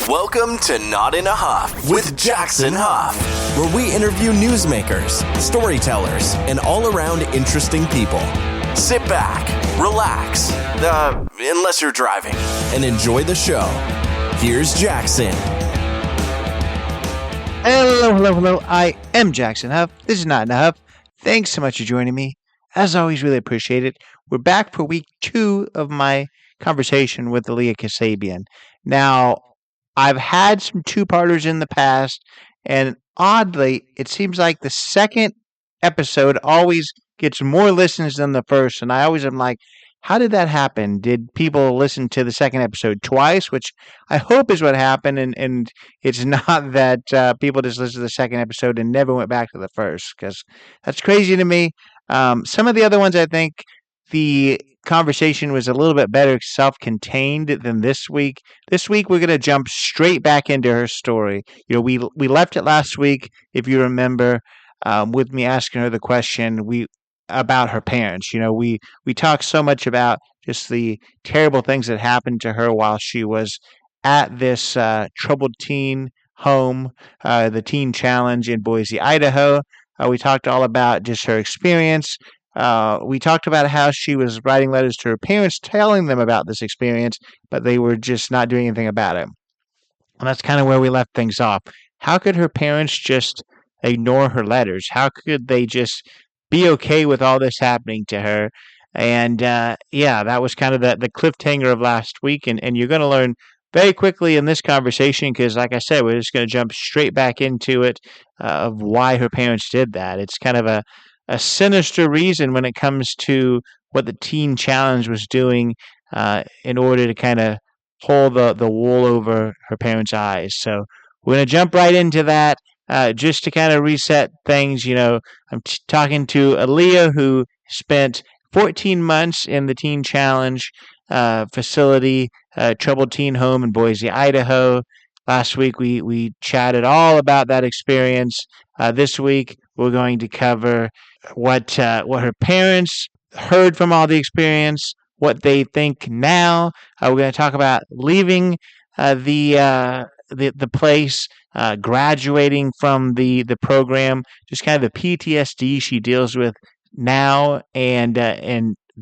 Welcome to Not in a Huff with Jackson Huff, where we interview newsmakers, storytellers, and all-around interesting people. Sit back, relax, unless you're driving, and enjoy the show. Here's Jackson. Hello. I am Jackson Huff. This is Not in a Huff. Thanks so much for joining me. As always, really appreciate it. We're back for week 2 of my conversation with Aliya Kasabian. Now, I've had some two-parters in the past, and oddly, it seems like the second episode always gets more listens than the first, and I always am like, how did that happen? Did people listen to the second episode twice, which I hope is what happened, and it's not that people just listened to the second episode and never went back to the first, because that's crazy to me. Some of the other ones, I think the conversation was a little bit better self-contained than this week. This week, we're going to jump straight back into her story. We left it last week, if you remember, with me asking her the question about her parents. We talked so much about just the terrible things that happened to her while she was at this troubled teen home, the Teen Challenge in Boise, Idaho. We talked all about just her experience. We talked about how she was writing letters to her parents telling them about this experience, but they were just not doing anything about it. And that's kind of where we left things off. How could her parents just ignore her letters? How could they just be okay with all this happening to her? And that was kind of the cliffhanger of last week. And you're going to learn very quickly in this conversation, because like I said, we're just going to jump straight back into it of why her parents did that. It's kind of a sinister reason when it comes to what the Teen Challenge was doing in order to kind of pull the wool over her parents' eyes. So we're going to jump right into that. Just to kind of reset things, I'm talking to Aliya, who spent 14 months in the Teen Challenge facility, troubled teen home in Boise, Idaho. Last week, we chatted all about that experience. This week, we're going to cover what her parents heard from all the experience, what they think now. We're going to talk about leaving the place, graduating from the program, just kind of the PTSD she deals with now and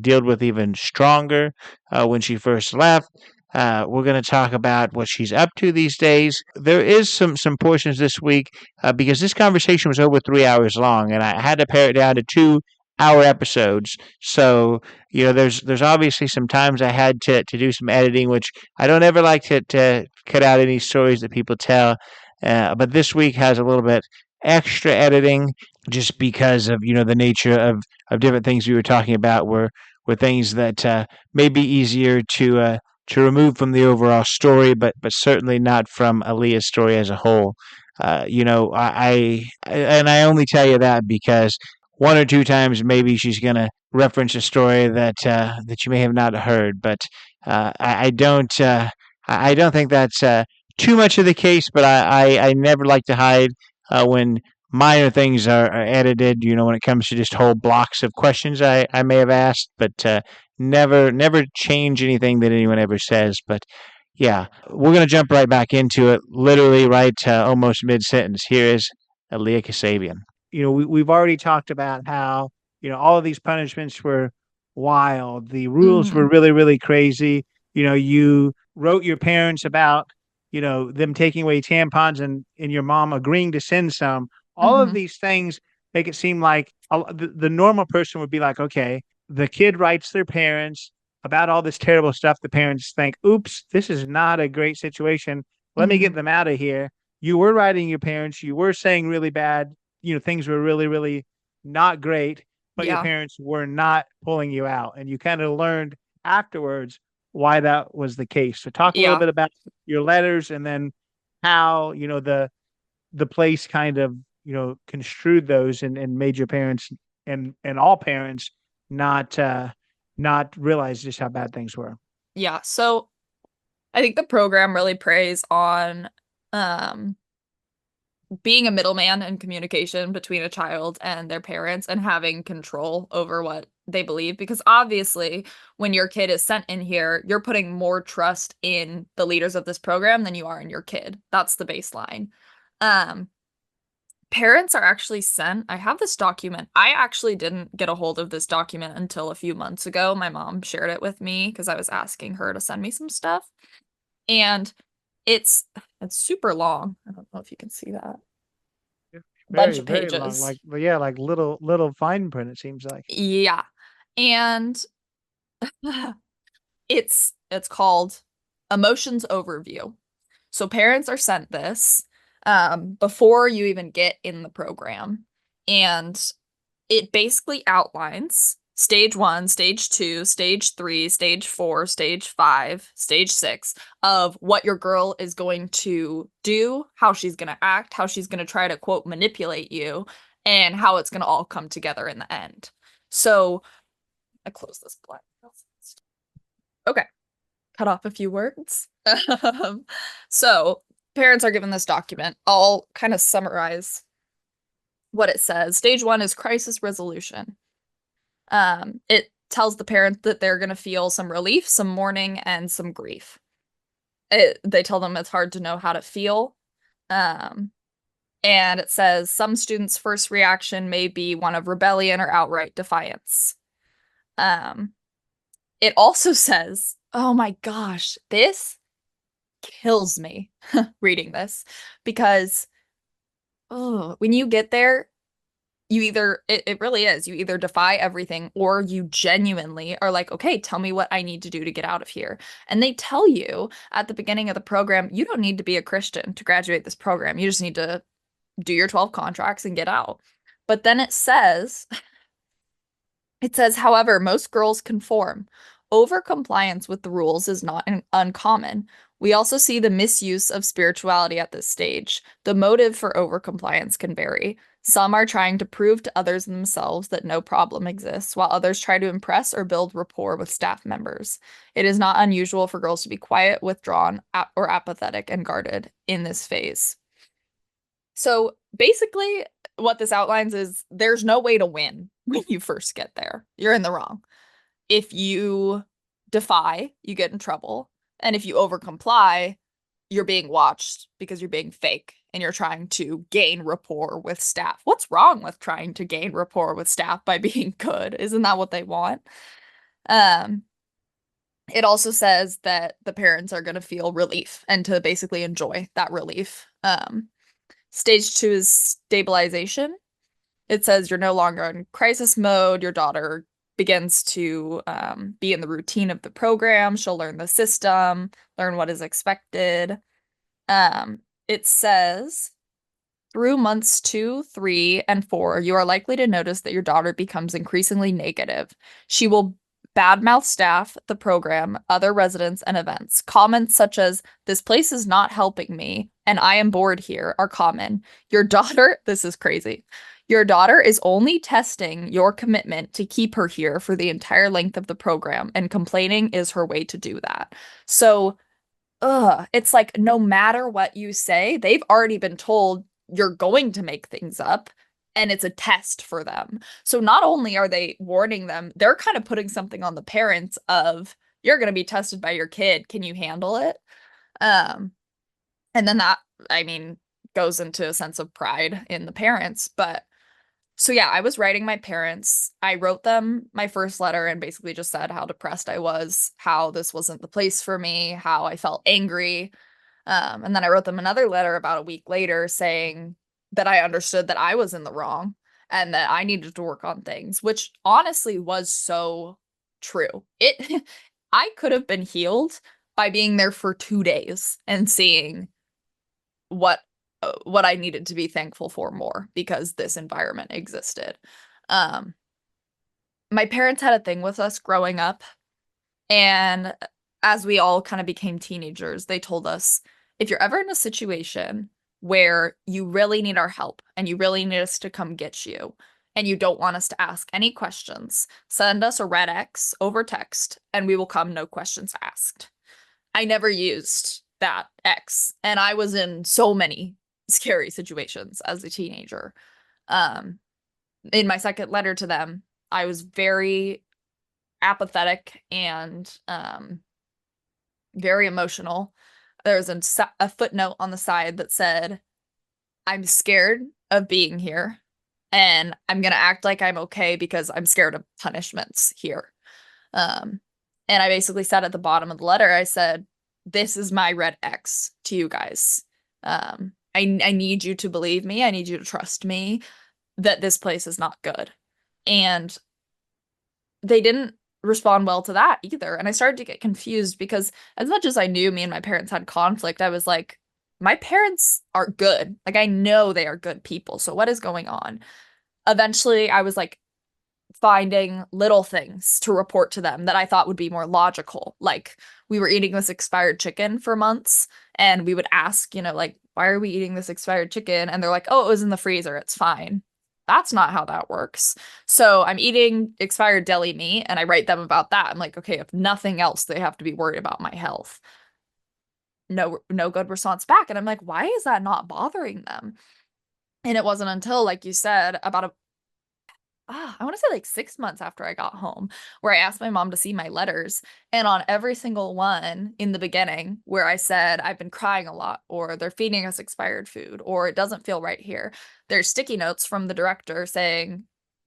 dealt with even stronger when she first left. We're going to talk about what she's up to these days. There is some portions this week because this conversation was over 3 hours long, and I had to pare it down to 2-hour episodes. So, there's obviously some times I had to do some editing, which I don't ever like to cut out any stories that people tell. But this week has a little bit extra editing just because of, the nature of different things we were talking about were things that may be easier to remove from the overall story, but certainly not from Aliya's story as a whole. I only tell you that because one or two times maybe she's going to reference a story that you may have not heard, but I don't think that's too much of the case. But I never like to hide when minor things are edited. When it comes to just whole blocks of questions I may have asked, but never change anything that anyone ever says. But yeah, we're going to jump right back into it, literally right almost mid-sentence. Here is Aliya Kasabian. We've already talked about how, all of these punishments were wild. The rules were really, really crazy. You wrote your parents about, them taking away tampons and your mom agreeing to send some. All of these things make it seem like the normal person would be like, okay, the kid writes their parents about all this terrible stuff. The parents think, oops, this is not a great situation. Let me get them out of here. You were writing your parents. You were saying really bad, things were really, really not great, but your parents were not pulling you out. And you kind of learned afterwards why that was the case. So talk a little bit about your letters and then how, the place kind of, construed those and made your parents and all parents not realize just how bad things were. Yeah. So I think the program really preys on being a middleman in communication between a child and their parents and having control over what they believe, because obviously when your kid is sent in here, you're putting more trust in the leaders of this program than you are in your kid. That's the baseline. Parents are actually sent. I have this document. I actually didn't get a hold of this document until a few months ago. My mom shared it with me because I was asking her to send me some stuff. And it's super long. I don't know if you can see that. Bunch Very, of very long. pages. Like, but yeah, like little fine print, it seems like. Yeah. And it's called Emotions Overview. So parents are sent this before you even get in the program. And it basically outlines stage 1, stage 2, stage 3, stage 4, stage 5, stage 6 of what your girl is going to do, how she's going to act, how she's going to try to, quote, manipulate you, and how it's going to all come together in the end. So I close this blank. Okay, cut off a few words. So parents are given this document. I'll kind of summarize what it says. Stage 1 is crisis resolution. It tells the parent that they're going to feel some relief, some mourning, and some grief. They tell them it's hard to know how to feel. And it says some students' first reaction may be one of rebellion or outright defiance. It also says, oh my gosh, this kills me reading this, because when you get there, you either it really is, you either defy everything or you genuinely are like, okay, tell me what I need to do to get out of here. And they tell you at the beginning of the program, you don't need to be a Christian to graduate this program. You just need to do your 12 contracts and get out. But then it says, however, most girls conform. Overcompliance with the rules is not uncommon. We also see the misuse of spirituality at this stage. The motive for overcompliance can vary. Some are trying to prove to others and themselves that no problem exists, while others try to impress or build rapport with staff members. It is not unusual for girls to be quiet, withdrawn, or apathetic and guarded in this phase. So basically, what this outlines is there's no way to win when you first get there. You're in the wrong. If you defy, you get in trouble. And if you overcomply, you're being watched because you're being fake and you're trying to gain rapport with staff. What's wrong with trying to gain rapport with staff by being good? Isn't that what they want? It also says that the parents are going to feel relief and to basically enjoy that relief. Stage 2 is stabilization. It says you're no longer in crisis mode. Your daughter begins to be in the routine of the program. She'll learn the system, learn what is expected. It says through months 2, 3, and 4, you are likely to notice that your daughter becomes increasingly negative. She will badmouth staff, the program, other residents, and events. Comments such as, "This place is not helping me," and "I am bored here," are common. Your daughter, this is crazy. Your daughter is only testing your commitment to keep her here for the entire length of the program, and complaining is her way to do that. So, it's like no matter what you say, they've already been told you're going to make things up, and it's a test for them. So not only are they warning them, they're kind of putting something on the parents of, you're going to be tested by your kid. Can you handle it? And then that, I mean, goes into a sense of pride in the parents. But so yeah, I was writing my parents. I wrote them my first letter and basically just said how depressed I was, how this wasn't the place for me, how I felt angry. And then I wrote them another letter about a week later saying that I understood that I was in the wrong and that I needed to work on things, which honestly was so true. I could have been healed by being there for 2 days and seeing what I needed to be thankful for more because this environment existed. My parents had a thing with us growing up, and as we all kind of became teenagers, they told us, if you're ever in a situation where you really need our help and you really need us to come get you and you don't want us to ask any questions, send us a red X over text and we will come, no questions asked. I never used that X, and I was in so many scary situations as a teenager. In my second letter to them, I was very apathetic and very emotional. There was a footnote on the side that said, I'm scared of being here and I'm going to act like I'm okay because I'm scared of punishments here. Um, and I basically said at the bottom of the letter, I said, this is my red X to you guys. I need you to believe me. I need you to trust me that this place is not good. And they didn't respond well to that either. And I started to get confused because as much as I knew me and my parents had conflict, I was like, my parents are good. Like, I know they are good people. So what is going on? Eventually, I was like finding little things to report to them that I thought would be more logical. Like, we were eating this expired chicken for months, and we would ask, like, why are we eating this expired chicken? And they're like, oh, it was in the freezer. It's fine. That's not how that works. So I'm eating expired deli meat, and I write them about that. I'm like, okay, if nothing else, they have to be worried about my health. No good response back. And I'm like, why is that not bothering them? And it wasn't until, like you said, about I want to say like 6 months after I got home, where I asked my mom to see my letters. And on every single one in the beginning, where I said, I've been crying a lot, or they're feeding us expired food, or it doesn't feel right here, there's sticky notes from the director saying,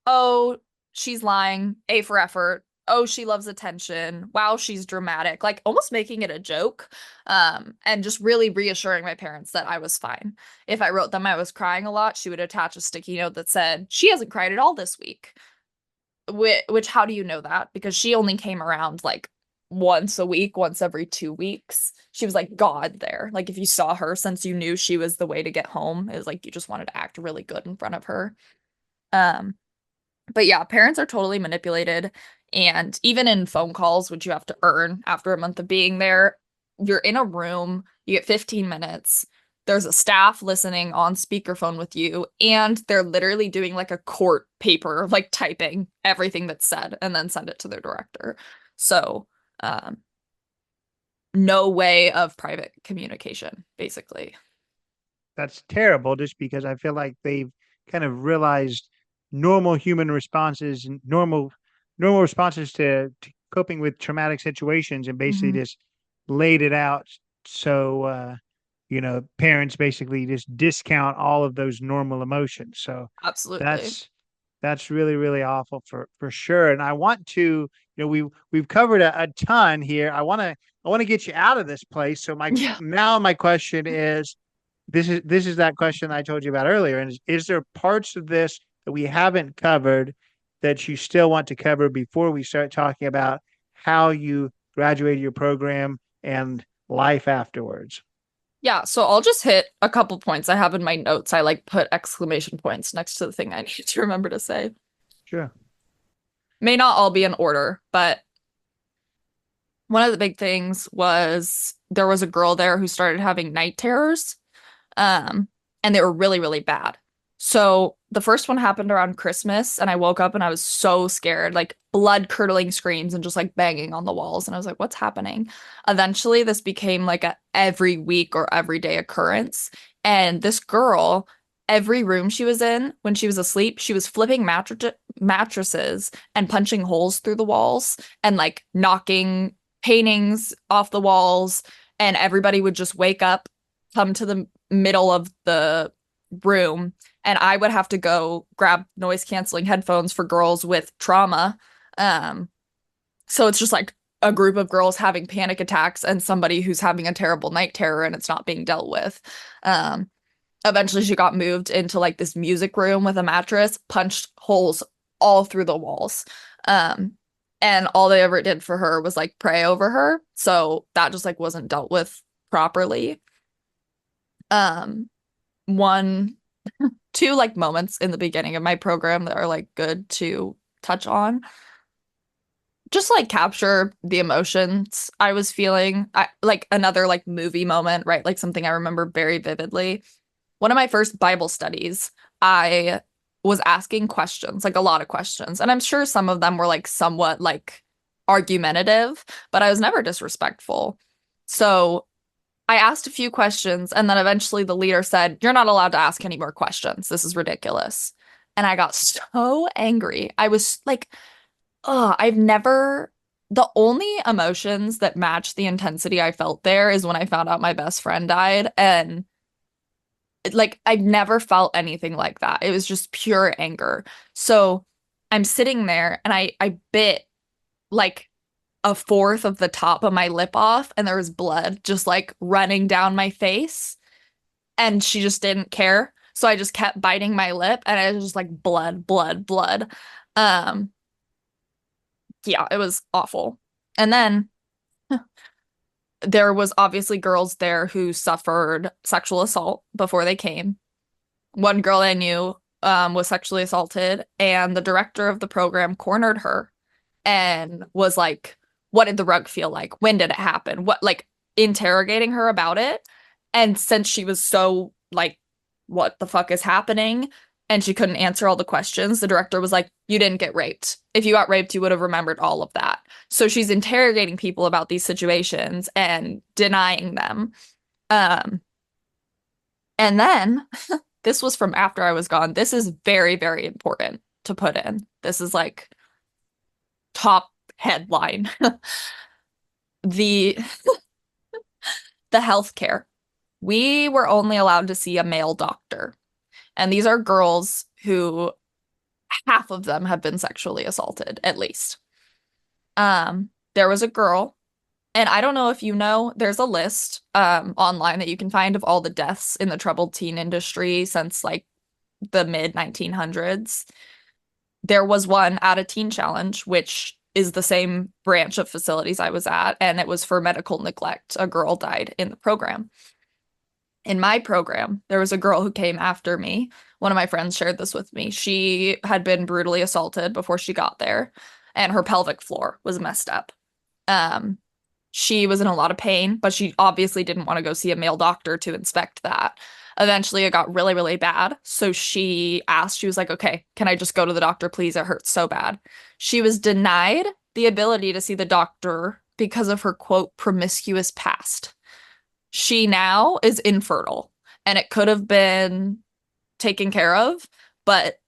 oh, she's lying, A for effort. Oh, she loves attention. Wow, she's dramatic. Like, almost making it a joke. And just really reassuring my parents that I was fine. If I wrote them I was crying a lot, she would attach a sticky note that said, she hasn't cried at all this week. Which, how do you know that? Because she only came around like once a week, once every 2 weeks. She was like God there. Like, if you saw her, since you knew she was the way to get home, it was like you just wanted to act really good in front of her. But yeah, parents are totally manipulated. And even in phone calls, which you have to earn after a month of being there, you're in a room, you get 15 minutes. There's a staff listening on speakerphone with you, and they're literally doing like a court paper, like typing everything that's said and then send it to their director. So, no way of private communication, basically. That's terrible, just because I feel like they've kind of realized normal human responses and normal responses to coping with traumatic situations, and basically Mhm. just laid it out. So parents basically just discount all of those normal emotions. So Absolutely. that's that's really, really awful for sure. And I want to, we've covered a ton here. I want to get you out of this place. So Yeah. my question is, this is that question I told you about earlier. And is there parts of this that we haven't covered that you still want to cover before we start talking about how you graduated your program and life afterwards? Yeah, so I'll just hit a couple points I have in my notes. I like put exclamation points next to the thing I need to remember to say. Sure. May not all be in order, but one of the big things was there was a girl there who started having night terrors. Um, and they were really, really bad. So the first one happened around Christmas, and I woke up and I was so scared, like blood-curdling screams and just like banging on the walls. And I was like, what's happening? Eventually, this became like a every week or every day occurrence. And this girl, every room she was in when she was asleep, she was flipping mattresses and punching holes through the walls and like knocking paintings off the walls. And everybody would just wake up, come to the middle of the room, and I would have to go grab noise canceling headphones for girls with trauma. Um, so it's just like a group of girls having panic attacks and somebody who's having a terrible night terror and it's not being dealt with. Um, Eventually she got moved into like this music room with a mattress, punched holes all through the walls. Um, and all they ever did for her was like pray over her. So that just like wasn't dealt with properly. Um, one, two like moments in the beginning of my program that are like good to touch on. Just like capture the emotions I was feeling. Like another like movie moment, right? Like something I remember very vividly. One of my first Bible studies, I was asking questions, like a lot of questions. And I'm sure some of them were like somewhat like argumentative, but I was never disrespectful. So I asked a few questions, and then eventually the leader said, you're not allowed to ask any more questions. This is ridiculous. and I got so angry. I was like, oh, the only emotions that match the intensity I felt there is when I found out my best friend died. And like, I've never felt anything like that. It was just pure anger. So I'm sitting there and I bit like a fourth of the top of my lip off, and there was blood just like running down my face. And she just didn't care. So I just kept biting my lip, and it was just like blood, blood, blood. Um, yeah, it was awful. And then there was obviously girls there who suffered sexual assault before they came. One girl I knew was sexually assaulted, and the director of the program cornered her and was like, what did the rug feel like? When did it happen? What, like, interrogating her about it. And since she was so like, what the fuck is happening? And she couldn't answer all the questions, the director was like, you didn't get raped. If you got raped, you would have remembered all of that. So she's interrogating people about these situations and denying them. Um, and then this was from after I was gone. This is very, very important to put in. This is like top headline. The the healthcare. We were only allowed to see a male doctor. And these are girls who half of them have been sexually assaulted, at least. There was a girl, and I don't know if you know, there's a list online that you can find of all the deaths in the troubled teen industry since like the mid 1900s. There was one at a teen challenge, which is the same branch of facilities I was at, and it was for medical neglect. A girl died in the program. In my program, there was a girl who came after me. One of my friends shared this with me. She had been brutally assaulted before she got there, and her pelvic floor was messed up. She was in a lot of pain, but she obviously didn't want to go see a male doctor to inspect that. Eventually, it got really, really bad. So she was like, okay, can I just go to the doctor, please? It hurts so bad. She was denied the ability to see the doctor because of her, quote, promiscuous past. She now is infertile, and it could have been taken care of, but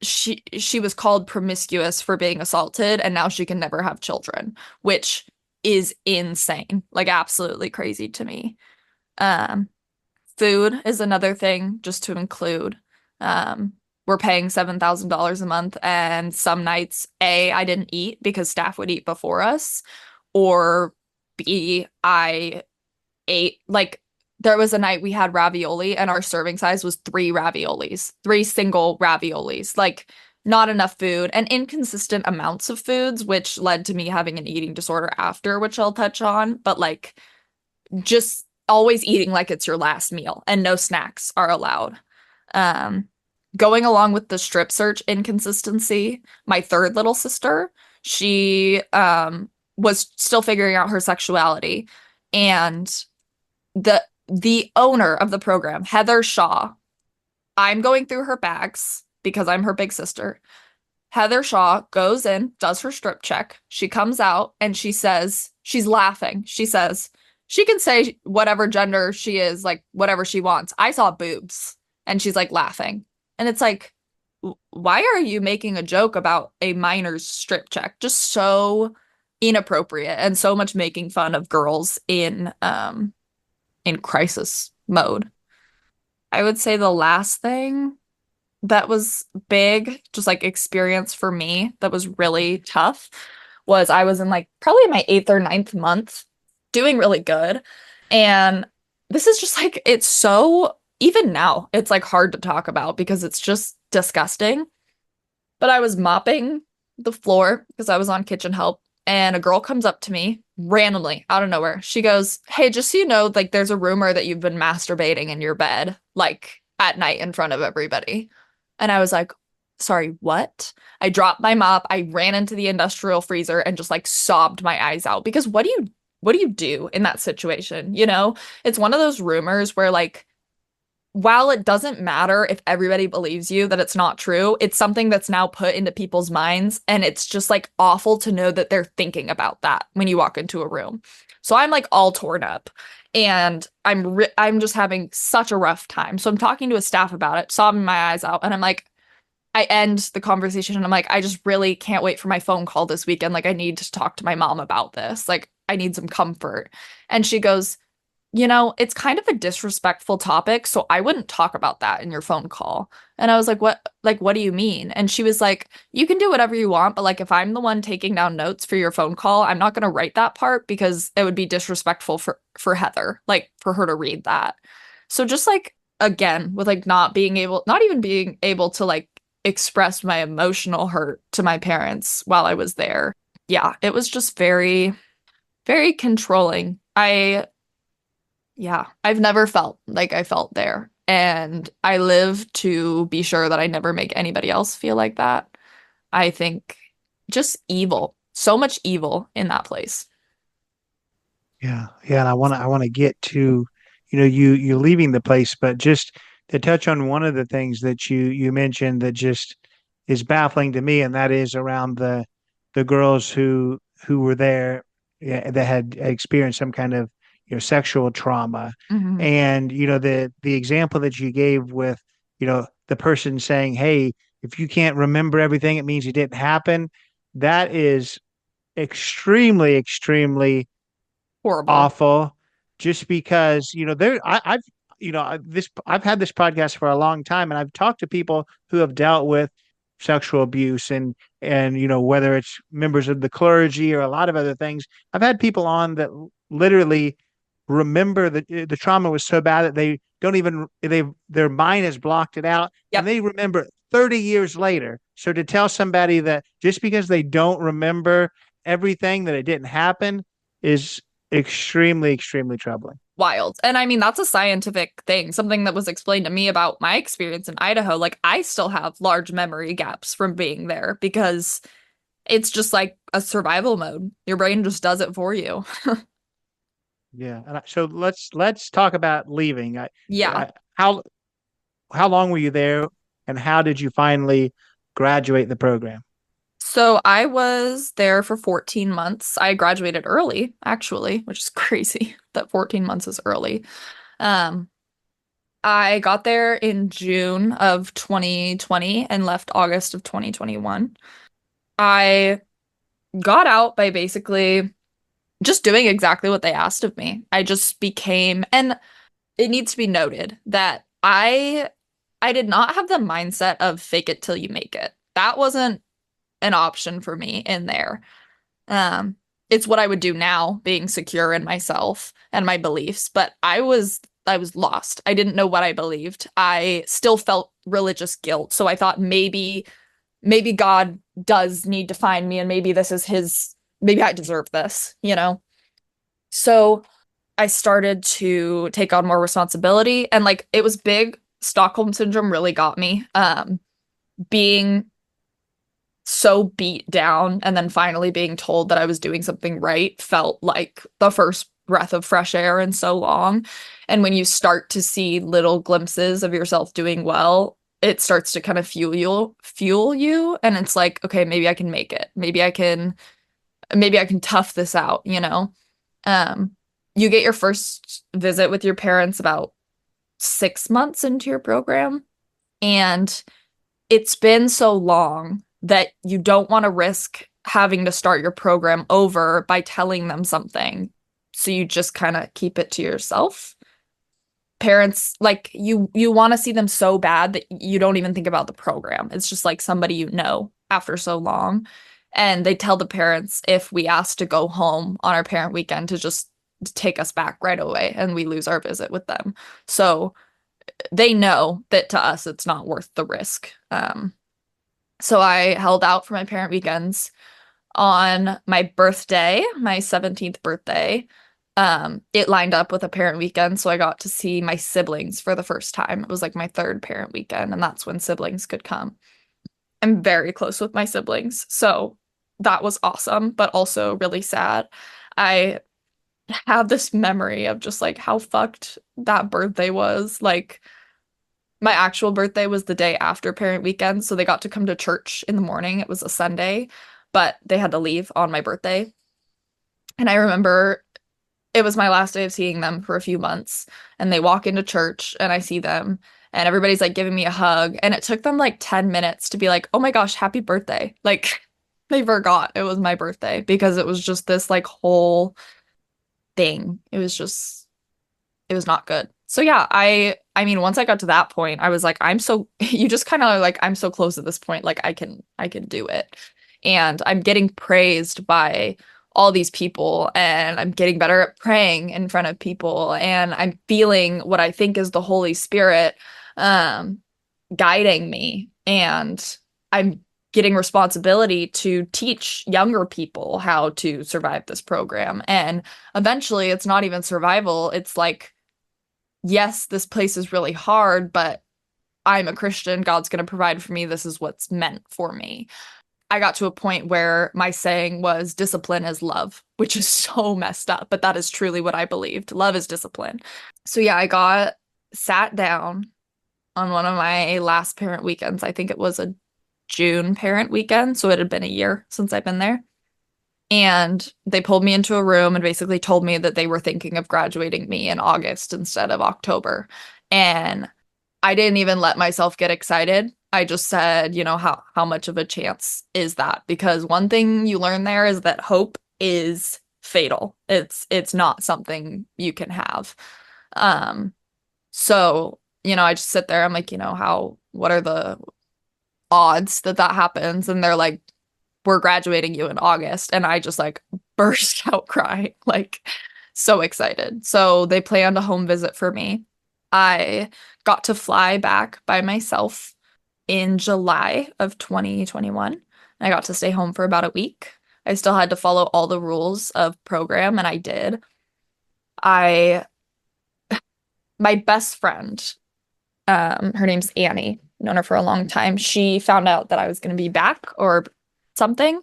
she was called promiscuous for being assaulted, and now she can never have children, which is insane, like absolutely crazy to me. Food is another thing just to include. We're paying $7,000 a month, and some nights, A, I didn't eat because staff would eat before us, or B, I ate, like, there was a night we had ravioli, and our serving size was 3 single raviolis, like, not enough food, and inconsistent amounts of foods, which led to me having an eating disorder after, which I'll touch on, but like, just always eating like it's your last meal, and no snacks are allowed. Going along with the strip search inconsistency, my third little sister, she was still figuring out her sexuality, and the owner of the program, Heather Shaw, I'm going through her bags because I'm her big sister. Heather Shaw goes in, does her strip check. She comes out and she says, she's laughing. She says, she can say whatever gender she is, like whatever she wants. I saw boobs. And she's like laughing. And it's like, why are you making a joke about a minor's strip check? Just so inappropriate, and so much making fun of girls in crisis mode. I would say the last thing that was big, just like experience for me, that was really tough, was I was in like probably my 8th or 9th month, doing really good. And this is just like, it's so, even now, it's like hard to talk about because it's just disgusting. But I was mopping the floor because I was on kitchen help, and a girl comes up to me randomly out of nowhere. She goes, hey, just so you know, like, there's a rumor that you've been masturbating in your bed, like at night in front of everybody. And I was like, sorry, what? I dropped my mop. I ran into the industrial freezer and just like sobbed my eyes out, because what do you do in that situation? You know, it's one of those rumors where, like, while it doesn't matter if everybody believes you that it's not true, it's something that's now put into people's minds, and it's just like awful to know that they're thinking about that when you walk into a room. So I'm like all torn up, and I'm just having such a rough time. So I'm talking to a staff about it, sobbing my eyes out, and I'm like, I end the conversation and I'm like, I just really can't wait for my phone call this weekend. Like, I need to talk to my mom about this. Like, I need some comfort. And she goes, it's kind of a disrespectful topic, so I wouldn't talk about that in your phone call. And I was like, what do you mean? And she was like, you can do whatever you want, but like if I'm the one taking down notes for your phone call, I'm not going to write that part because it would be disrespectful for Heather, like for her to read that. So just like again, with like not even being able to like express my emotional hurt to my parents while I was there. Yeah, it was just very, very controlling. I've never felt like I felt there. And I live to be sure that I never make anybody else feel like that. I think just evil, so much evil in that place. Yeah, yeah, and I want to get to, you leaving the place, but just to touch on one of the things that you mentioned that just is baffling to me, and that is around the girls who were there, yeah, that had experienced some kind of sexual trauma, Hmm. and the example that you gave with the person saying, "Hey, if you can't remember everything, it means it didn't happen." That is extremely, extremely Horrible. awful, just because I've I've had this podcast for a long time, and I've talked to people who have dealt with sexual abuse, and whether it's members of the clergy or a lot of other things. I've had people on that literally remember that the trauma was so bad that they don't even their mind has blocked it out, and Yep. they remember 30 years later. So to tell somebody that just because they don't remember everything, that it didn't happen, is extremely, extremely troubling. Wild. And I mean, that's a scientific thing, something that was explained to me about my experience in Idaho. Like, I still have large memory gaps from being there because it's just like a survival mode. Your brain just does it for you. Yeah. So let's talk about leaving. Yeah. I how long were you there, and how did you finally graduate the program? So I was there for 14 months. I graduated early, actually, which is crazy that 14 months is early. Um, I got there in June of 2020 and left August of 2021. I got out by basically just doing exactly what they asked of me. I just became, and it needs to be noted that I did not have the mindset of fake it till you make it. That wasn't an option for me in there. Um, it's what I would do now, being secure in myself and my beliefs, but I was lost. I didn't know what I believed. I still felt religious guilt, so I thought maybe God does need to find me and maybe this is maybe I deserve this. So I started to take on more responsibility and like it was big. Stockholm syndrome really got me. Being so beat down and then finally being told that I was doing something right felt like the first breath of fresh air in so long. And when you start to see little glimpses of yourself doing well, it starts to kind of fuel you and it's like, okay, maybe I can make it. Maybe I can tough this out. Um you get your first visit with your parents about 6 months into your program and it's been so long that you don't want to risk having to start your program over by telling them something. So you just kind of keep it to yourself. Parents, like you want to see them so bad that you don't even think about the program. It's just like somebody after so long. And they tell the parents if we ask to go home on our parent weekend to just take us back right away and we lose our visit with them. So they know that to us it's not worth the risk. So I held out for my parent weekends on my birthday, my 17th birthday. It lined up with a parent weekend, so I got to see my siblings for the first time. It was like my third parent weekend, and that's when siblings could come. I'm very close with my siblings, so that was awesome, but also really sad. I have this memory of just like how fucked that birthday was. Like, my actual birthday was the day after parent weekend, so they got to come to church in the morning. It was a Sunday, but they had to leave on my birthday. And I remember it was my last day of seeing them for a few months, and they walk into church and I see them and everybody's like giving me a hug, and it took them like 10 minutes to be like, "Oh my gosh, happy birthday." Like they forgot it was my birthday because it was just this like whole thing. It was not good. So yeah, I mean once I got to that point, I was like, I'm so you just kind of like I'm so close at this point, like I can do it. And I'm getting praised by all these people, and I'm getting better at praying in front of people, and I'm feeling what I think is the Holy Spirit um guiding me, and I'm getting responsibility to teach younger people how to survive this program. And eventually it's not even survival, it's like, yes, this place is really hard, but I'm a Christian. God's going to provide for me. This is what's meant for me. I got to a point where my saying was discipline is love, which is so messed up, but that is truly what I believed. Love is discipline. So yeah, I got sat down on one of my last parent weekends. I think it was a June parent weekend. So it had been a year since I've been there. And they pulled me into a room and basically told me that they were thinking of graduating me in August instead of October. And I didn't even let myself get excited. I just said, you know, how much of a chance is that? Because one thing you learn there is that hope is fatal. It's not something you can have. So, you know, I just sit there. I'm like, you know, what are the odds that that happens? And they're like, we're graduating you in August. And I just like burst out crying, like so excited. So they planned a home visit for me. I got to fly back by myself in July of 2021. I got to stay home for about a week. I still had to follow all the rules of program, and I did. I My best friend, her name's Annie, known her for a long time. She found out that I was going to be back or something,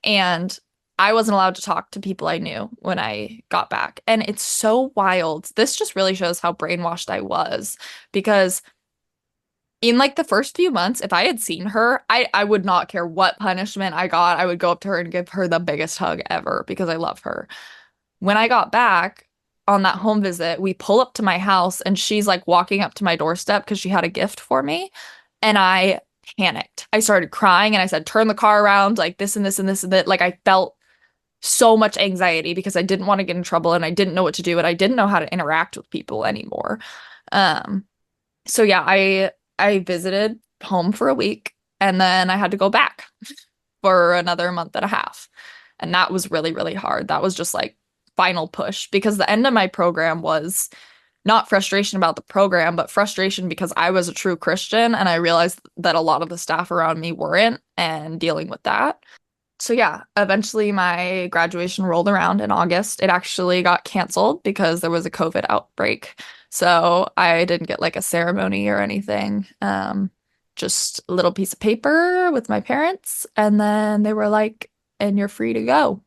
and I wasn't allowed to talk to people I knew when I got back. And it's so wild. This just really shows how brainwashed I was, because in like the first few months, if I had seen her, I would not care what punishment I got. I would go up to her and give her the biggest hug ever because I love her. When I got back on that home visit, we pull up to my house and she's like walking up to my doorstep because she had a gift for me. And I panicked. I started crying and I said, turn the car around, like this and this and this and that. Like I felt so much anxiety because I didn't want to get in trouble and I didn't know what to do and I didn't know how to interact with people anymore. Um, so yeah, I visited home for a week and then I had to go back for another month and a half. And that was really, really hard. That was just like final push because the end of my program was not frustration about the program, but frustration because I was a true Christian and I realized that a lot of the staff around me weren't, and dealing with that. So yeah, eventually my graduation rolled around in August. It actually got canceled because there was a COVID outbreak. So I didn't get like a ceremony or anything. Just a little piece of paper with my parents. And then they were like, and you're free to go.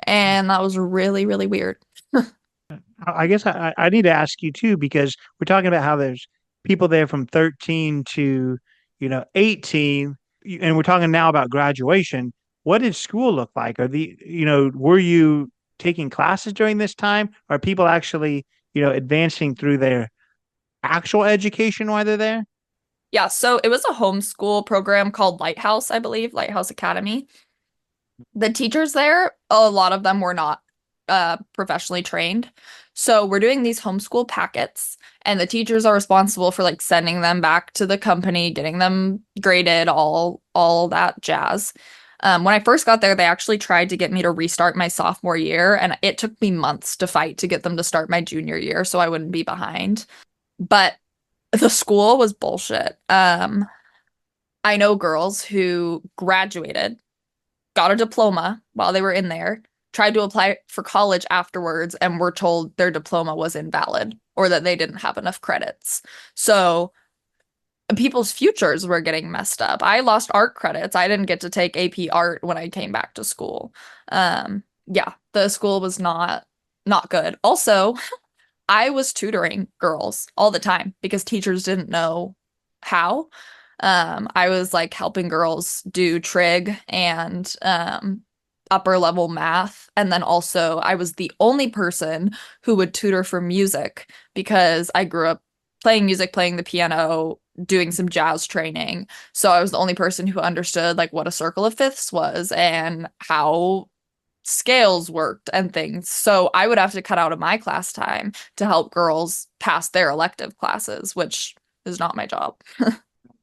And that was really, really weird. I guess I need to ask you too, because we're talking about how there's people there from 13 to, 18, and we're talking now about graduation. What did school look like? Were you taking classes during this time? Are people actually, advancing through their actual education while they're there? Yeah, so it was a homeschool program called Lighthouse, I believe, Lighthouse Academy. The teachers there, a lot of them were not professionally trained. So we're doing these homeschool packets, and the teachers are responsible for like sending them back to the company, getting them graded, all that jazz. When I first got there, they actually tried to get me to restart my sophomore year, and it took me months to fight to get them to start my junior year so I wouldn't be behind. But the school was bullshit. I know girls who graduated, got a diploma while they were in there, tried to apply for college afterwards, and were told their diploma was invalid or that they didn't have enough credits. So people's futures were getting messed up. I lost art credits. I didn't get to take AP art when I came back to school. Yeah, the school was not good. Also, I was tutoring girls all the time because teachers didn't know how. I was like helping girls do trig and upper level math. And then also I was the only person who would tutor for music because I grew up playing music, playing the piano, doing some jazz training. So I was the only person who understood like what a circle of fifths was and how scales worked and things. So I would have to cut out of my class time to help girls pass their elective classes, which is not my job. All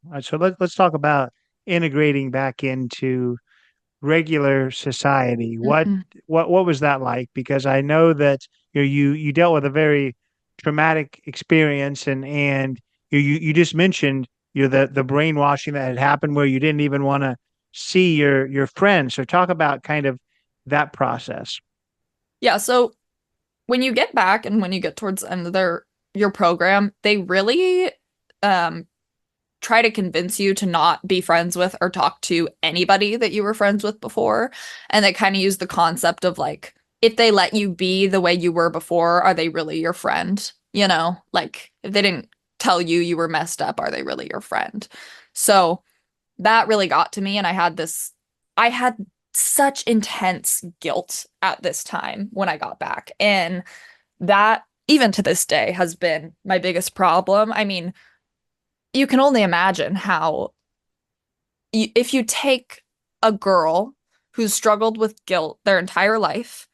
right, so let's talk about integrating back into regular society. Mhm. What was that like? Because I know that you dealt with a very traumatic experience, and you just mentioned the brainwashing that had happened where you didn't even want to see your friends. So talk about kind of that process. Yeah, so when you get back and when you get towards the end of your program, they really um try to convince you to not be friends with or talk to anybody that you were friends with before. And they kind of use the concept of like, if they let you be the way you were before, are they really your friend? You know, like if they didn't tell you you were messed up, are they really your friend? So that really got to me. And I had such intense guilt at this time when I got back. And that, even to this day, has been my biggest problem. I mean, you can only imagine how if you take a girl who's struggled with guilt their entire life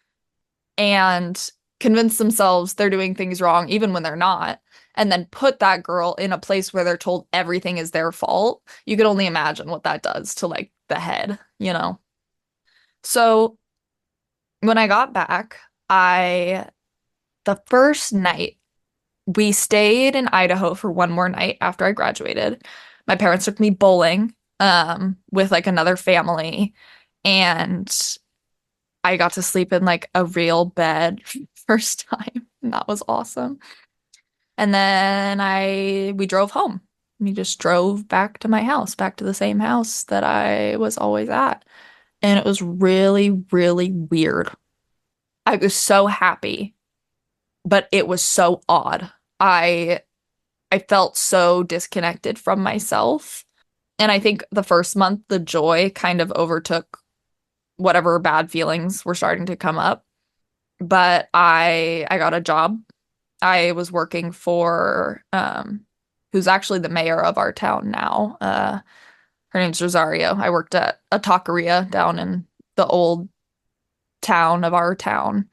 and convince themselves they're doing things wrong even when they're not, and then put that girl in a place where they're told everything is their fault, you can only imagine what that does to like the head, you know? So when I got back, the first night, we stayed in Idaho for one more night after I graduated. My parents took me bowling with like another family, and I got to sleep in like a real bed first time. And that was awesome. And then we drove home. We just drove back to my house, back to the same house that I was always at. And it was really, really weird. I was so happy, but it was so odd. I felt so disconnected from myself. And I think the first month, the joy kind of overtook whatever bad feelings were starting to come up. But I got a job. I was working for who's actually the mayor of our town now. Her name's Rosario. I worked at a taqueria down in the old town of our town.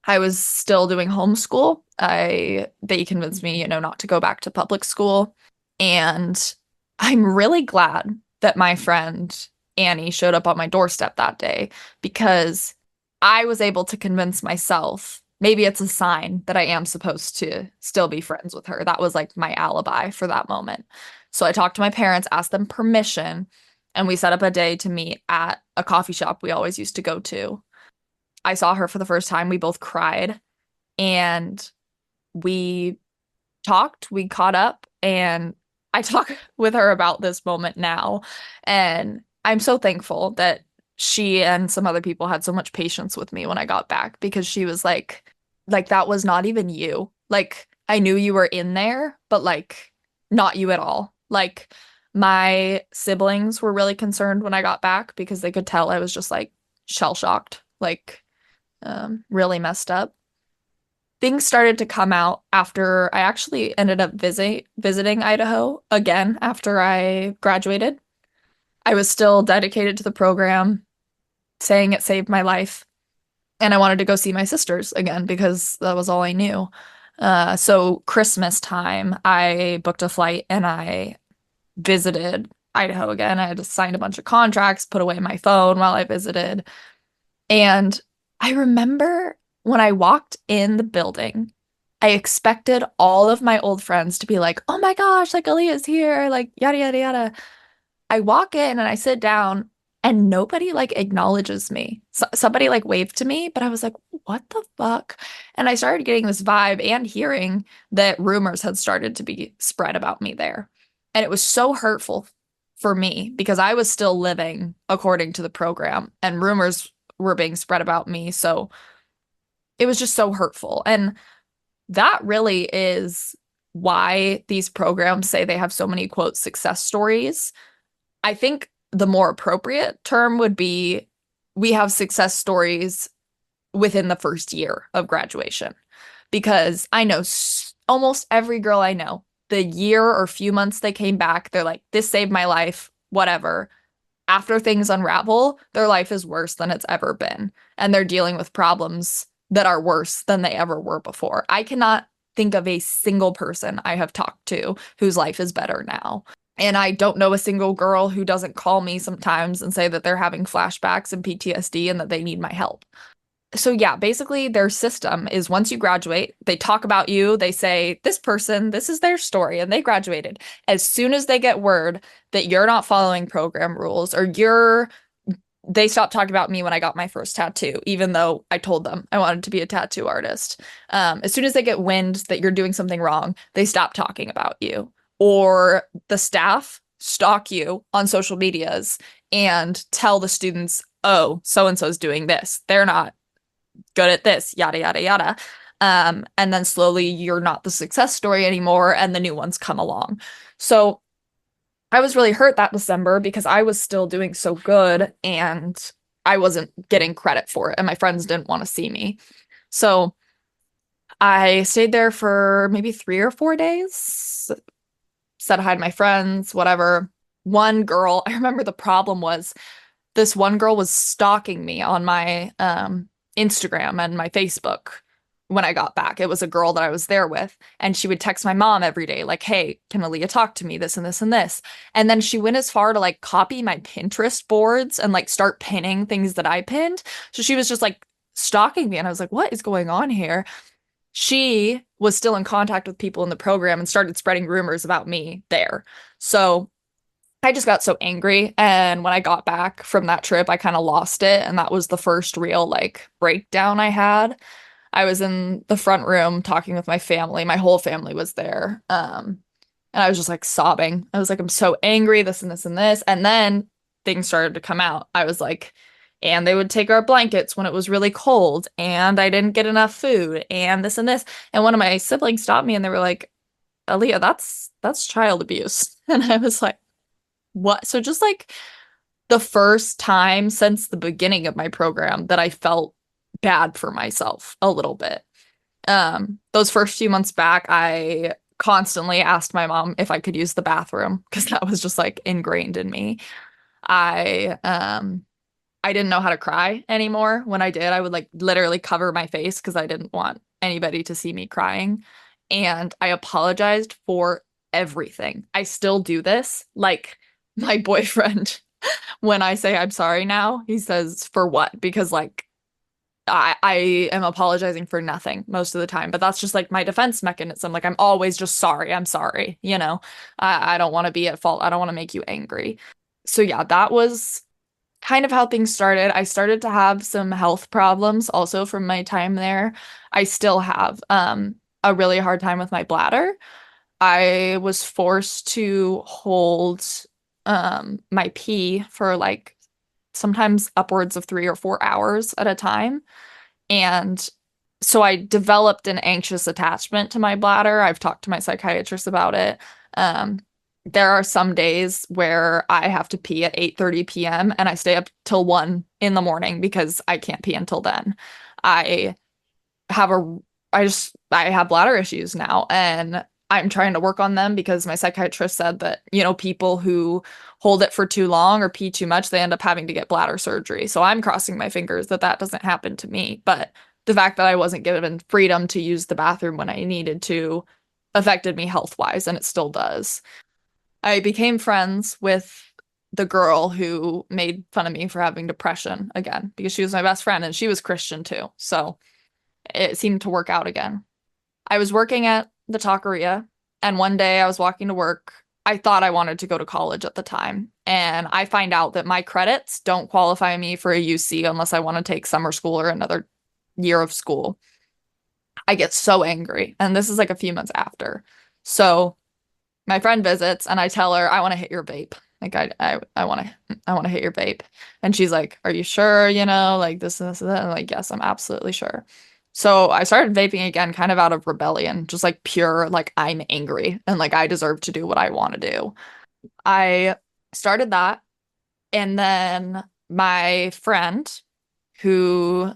I was still doing homeschool. They convinced me, not to go back to public school. And I'm really glad that my friend Annie showed up on my doorstep that day because I was able to convince myself maybe it's a sign that I am supposed to still be friends with her. That was like my alibi for that moment. So I talked to my parents, asked them permission, and we set up a day to meet at a coffee shop we always used to go to. I saw her for the first time. We both cried and we talked, we caught up, and I talk with her about this moment now. And I'm so thankful that she and some other people had so much patience with me when I got back because she was like that was not even you. Like I knew you were in there, but like not you at all. Like my siblings were really concerned when I got back because they could tell I was just like shell shocked, like really messed up. Things started to come out after I actually ended up visiting Idaho again after I graduated. I was still dedicated to the program, saying it saved my life, and I wanted to go see my sisters again because that was all I knew. So Christmas time, I booked a flight and I visited Idaho again. I had to sign a bunch of contracts, put away my phone while I visited. And I remember when I walked in the building, I expected all of my old friends to be like, oh my gosh, like Aliya's here, like yada, yada, yada. I walk in and I sit down and nobody like acknowledges me. Somebody like waved to me, but I was like, what the fuck? And I started getting this vibe and hearing that rumors had started to be spread about me there. And it was so hurtful for me because I was still living according to the program and rumors were being spread about me. So it was just so hurtful. And that really is why these programs say they have so many, quote, success stories. I think the more appropriate term would be we have success stories within the first year of graduation, because I know almost every girl I know, the year or few months they came back, they're like, this saved my life, whatever. After things unravel, their life is worse than it's ever been. And they're dealing with problems that are worse than they ever were before. I cannot think of a single person I have talked to whose life is better now. And I don't know a single girl who doesn't call me sometimes and say that they're having flashbacks and PTSD and that they need my help. So yeah, basically their system is once you graduate, they talk about you, they say, this person, this is their story, and they graduated. As soon as they get word that you're not following program rules, or they stopped talking about me when I got my first tattoo, even though I told them I wanted to be a tattoo artist. As soon as they get wind that you're doing something wrong, they stop talking about you. Or the staff stalk you on social medias and tell the students, oh, so-and-so's doing this. They're not good at this, yada, yada, yada. And then slowly you're not the success story anymore, and the new ones come along. So I was really hurt that December because I was still doing so good and I wasn't getting credit for it, and my friends didn't want to see me. So I stayed there for maybe 3 or 4 days, said hi to my friends, whatever. One girl, I remember the problem was this one girl was stalking me on my Instagram and my Facebook when I got back. It was a girl that I was there with, and she would text my mom every day, like, hey, can Aliya talk to me? This and this and this. And then she went as far to like copy my Pinterest boards and like start pinning things that I pinned. So she was just like stalking me, and I was like, what is going on here? She was still in contact with people in the program and started spreading rumors about me there. So I just got so angry, and when I got back from that trip, I kind of lost it, and that was the first real like breakdown I had. I was in the front room talking with my family. My whole family was there. And I was just like sobbing. I was like, I'm so angry, this and this and this. And then things started to come out. I was like, and they would take our blankets when it was really cold, and I didn't get enough food, and this and this. And one of my siblings stopped me and they were like, Aliya, that's child abuse. And I was like, what? So just like the first time since the beginning of my program that I felt bad for myself a little bit. Those first few months back, I constantly asked my mom if I could use the bathroom because that was just like ingrained in me. I didn't know how to cry anymore. When I did, I would like literally cover my face because I didn't want anybody to see me crying. And I apologized for everything. I still do this. Like my boyfriend, when I say I'm sorry now, he says, for what? Because like I am apologizing for nothing most of the time, but that's just like my defense mechanism. Like I'm always just sorry. I'm sorry. You know, I don't want to be at fault. I don't want to make you angry. So yeah, that was kind of how things started. I started to have some health problems also from my time there. I still have a really hard time with my bladder. I was forced to hold my pee for like sometimes upwards of 3 or 4 hours at a time. And so I developed an anxious attachment to my bladder. I've talked to my psychiatrist about it. There are some days where I have to pee at 8:30 p.m. and I stay up till 1 in the morning because I can't pee until then. I have a I have bladder issues now, and I'm trying to work on them because my psychiatrist said that, you know, people who hold it for too long or pee too much, they end up having to get bladder surgery. So I'm crossing my fingers that that doesn't happen to me. But the fact that I wasn't given freedom to use the bathroom when I needed to affected me health-wise, and it still does. I became friends with the girl who made fun of me for having depression again because she was my best friend and she was Christian too. So it seemed to work out again. I was working at the taqueria, and one day I was walking to work. I thought I wanted to go to college at the time, and I find out that my credits don't qualify me for a UC unless I want to take summer school or another year of school. I get so angry, and this is like a few months after. So my friend visits, and I tell her, I want to hit your vape. Like I want to hit your vape. And she's like, are you sure? You know, like this and this and that. And I'm like, yes, I'm absolutely sure. So I started vaping again, kind of out of rebellion, just like pure, like I'm angry and like I deserve to do what I want to do. I started that, and then my friend who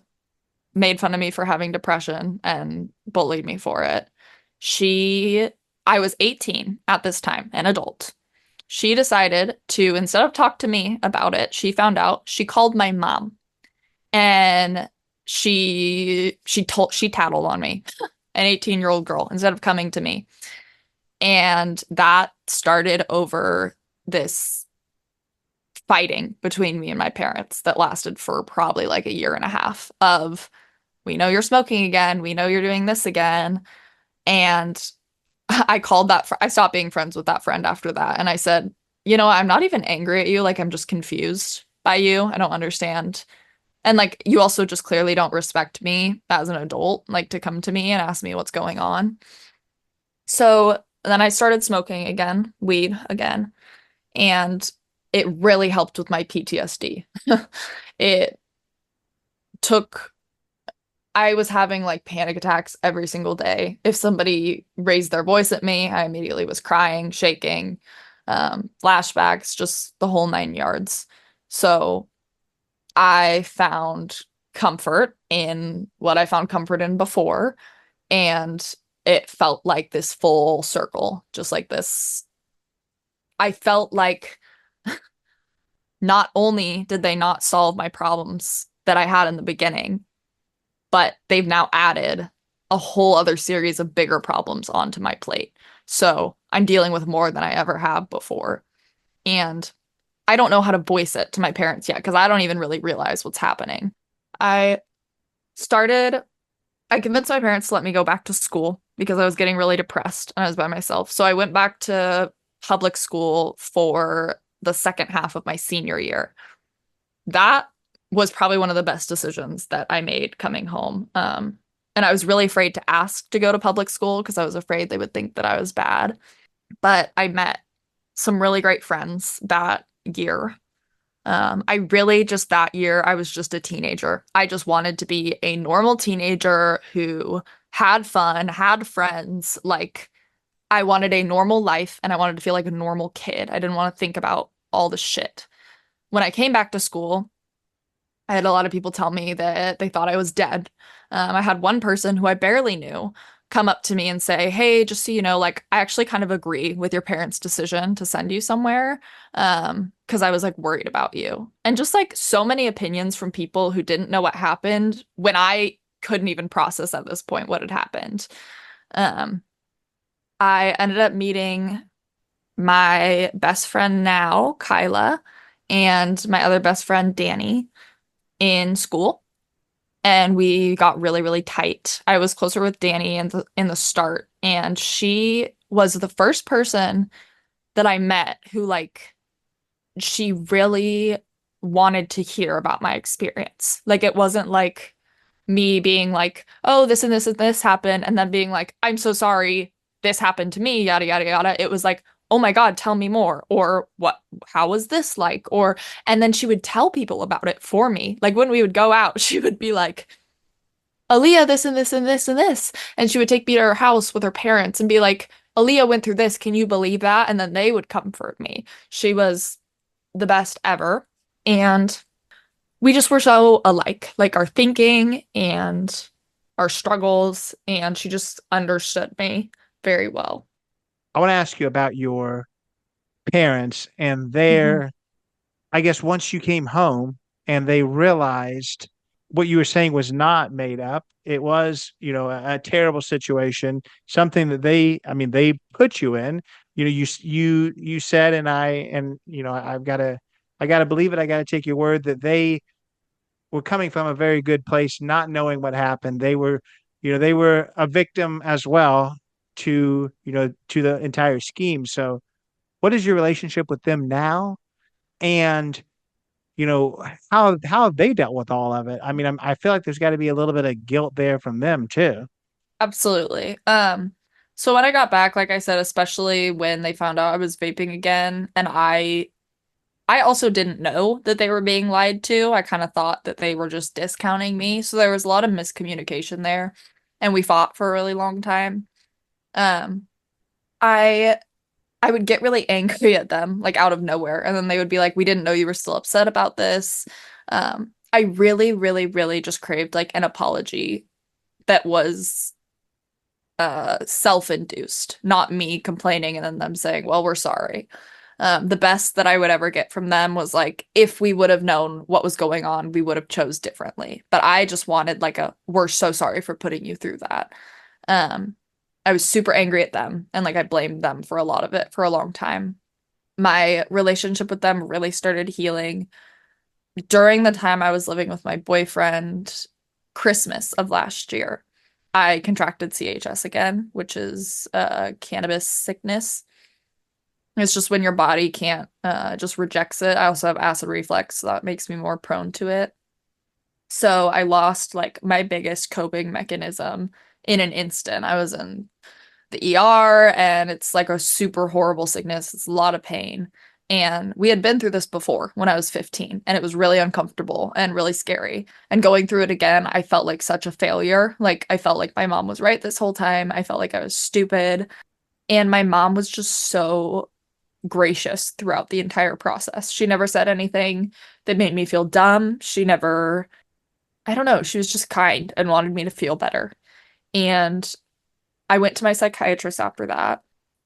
made fun of me for having depression and bullied me for it. I was 18 at this time, an adult. She decided to, instead of talk to me about it, she found out, she called my mom and she tattled on me, an 18-year-old girl, instead of coming to me. And that started over this fighting between me and my parents that lasted for probably like a year and a half of, we know you're smoking again, we know you're doing this again. And I stopped being friends with that friend after that. And I said, I'm not even angry at you. Like, I'm just confused by you. I don't understand. And like, you also just clearly don't respect me as an adult, like to come to me and ask me what's going on. So then I started smoking again, weed again, and it really helped with my PTSD. It took I was having like panic attacks every single day. If somebody raised their voice at me, I immediately was crying, shaking, flashbacks, just the whole 9 yards. So I found comfort in what I found comfort in before, and it felt like this full circle, just like this. I felt like not only did they not solve my problems that I had in the beginning, but they've now added a whole other series of bigger problems onto my plate. So I'm dealing with more than I ever have before. And I don't know how to voice it to my parents yet because I don't even really realize what's happening. I started, I convinced my parents to let me go back to school because I was getting really depressed and I was by myself. So I went back to public school for the second half of my senior year. That was probably one of the best decisions that I made coming home. And I was really afraid to ask to go to public school because I was afraid they would think that I was bad. But I met some really great friends that year. That year, I was just a teenager. I just wanted to be a normal teenager who had fun, had friends. Like, I wanted a normal life and I wanted to feel like a normal kid. I didn't want to think about all the shit. When I came back to school, I had a lot of people tell me that they thought I was dead. I had one person who I barely knew come up to me and say, "Hey, just so you know, like, I actually kind of agree with your parents' decision to send you somewhere, because I was like worried about you." And just like so many opinions from people who didn't know what happened when I couldn't even process at this point what had happened. Um, I ended up meeting my best friend now, Kyla, and my other best friend, Danny, in school, and we got really, really tight. I was closer with Danny in the start, and she was the first person that I met who like she really wanted to hear about my experience. Like it wasn't like me being like, "Oh, this and this and this happened," and then being like, "I'm so sorry, this happened to me, yada yada yada." It was like, "Oh my God, tell me more," or how was this like? Or, and then she would tell people about it for me. Like when we would go out, she would be like, "Aliya, this and this and this and this." And she would take me to her house with her parents and be like, "Aliya went through this. Can you believe that?" And then they would comfort me. She was the best ever. And we just were so alike, like our thinking and our struggles. And she just understood me very well. I want to ask you about your parents and Mhm. their, I guess, once you came home and they realized what you were saying was not made up, it was, a terrible situation, something that they put you in. You said, and I got to believe it. I got to take your word that they were coming from a very good place, not knowing what happened. They were a victim as well to the entire scheme. So, what is your relationship with them now? And how have they dealt with all of it? I mean, I feel like there's got to be a little bit of guilt there from them too. Absolutely. So when I got back, like I said, especially when they found out I was vaping again, and I also didn't know that they were being lied to. I kind of thought that they were just discounting me. So there was a lot of miscommunication there, and we fought for a really long time. Um, I I would get really angry at them, like out of nowhere. And then they would be like, we didn't know you were still upset about this. I really, really, really just craved like an apology that was self-induced, not me complaining and then them saying, well, we're sorry. The best that I would ever get from them was like, if we would have known what was going on, we would have chose differently. But I just wanted like we're so sorry for putting you through that. I was super angry at them and like I blamed them for a lot of it for a long time. My relationship with them really started healing during the time I was living with my boyfriend, Christmas of last year. I contracted CHS again, which is cannabis sickness. It's just when your body can't just rejects it. I also have acid reflux, so that makes me more prone to it. So I lost like my biggest coping mechanism in an instant. I was in the ER and it's like a super horrible sickness. It's a lot of pain. And we had been through this before when I was 15 and it was really uncomfortable and really scary. And going through it again, I felt like such a failure. Like I felt like my mom was right this whole time. I felt like I was stupid. And my mom was just so gracious throughout the entire process. She never said anything that made me feel dumb. She never, I don't know, she was just kind and wanted me to feel better. And I went to my psychiatrist after that,